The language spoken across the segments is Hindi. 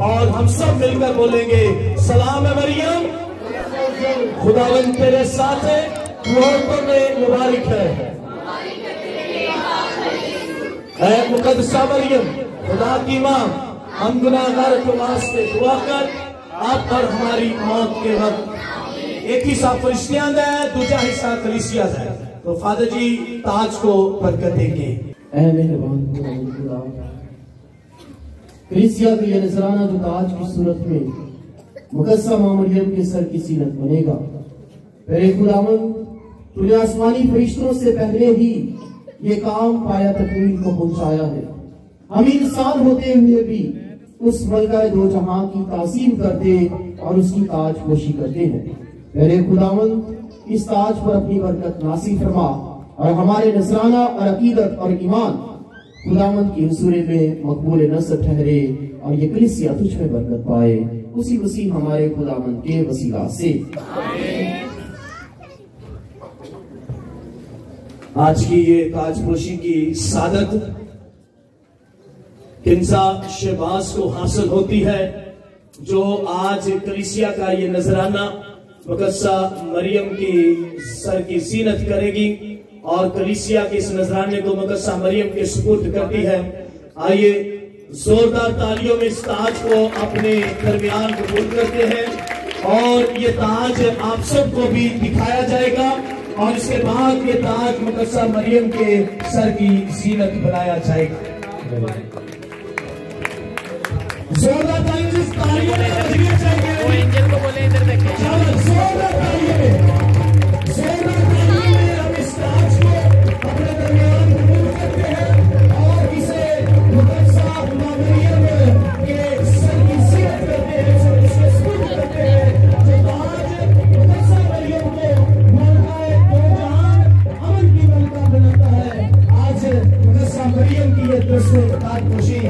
और हम सब मिलकर बोलेंगे सलाम है मरियम, खुदावंद तेरे साथ है, तू औरतों में मुबारक है। ऐ मुकद्दसा मरियम, खुदा की मां, हम गुनाहगार के वास्ते दुआ कर, आप और हमारी मौत के वक्त। एक हिस्सा फरिश्तियां दा है, दूसरा हिस्सा कलीसिया दा है। तो फादर जी ताज को बरकत देंगे। ऐ मेहरबान खुदा, कलीसिया का ये नजराना जो ताज की सूरत में मुकद्दसा मां मरियम के सर की सीनत बनेगा, मेरे खुदावंद तूने आसमानी फरिश्तों से पहले ही ये काम पाया तकमील को पहुंचाया है। हम इंसान होते हुए भी उस मलका दो जहां की तासीम करते और उसकी ताजपोशी करते हैं। मेरे खुदावंद इस ताज पर अपनी बरकत नासिब फरमा और हमारे नजराना और अकीदत और ईमान खुदावंद की हुजूरी में मकबूल नसर ठहरे और ये कलीसिया तुझ में बरकत पाए, उसी वसीह हमारे खुदावंद के वसीला से। आज की ये ताजपोशी की सादत किंजा शहबाज को हासिल होती है, जो आज कलीसिया का ये नजराना मुकद्दसा मरियम की सर की जीनत करेगी और कलीसिया के इस नजराने को मुकद्दसा मरियम के सुपुर्द करती है। आइए जोरदार तालियों में इस ताज को अपने दरमियान कबूल करते हैं और ये ताज आप सबको भी दिखाया जाएगा और इसके बाद ये ताज मुकद्दसा मरियम के सर की जीनत बनाया जाएगा। जोरदार तालियों में वो एंजल को बोले इधर देखें। जोरदार तालियों में हम इस ताज को अपने दरमियान कबूल करते हैं और इसे मुकद्दसा मरियम के सर की जीनत करते हैं, इसके सुपुर्द करते हैं। जो ताज मुकद्दसा मरियम को मलकाए दो जहान अमन की मलका बनाता है, आज मुकद्दसा मरियम की ये दसवीं ताजपोशी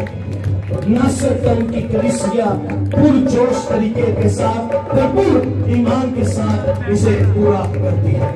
नासरतन की कलीसिया पुरजोश तरीके के साथ, भरपूर ईमान के साथ इसे पूरा करती है।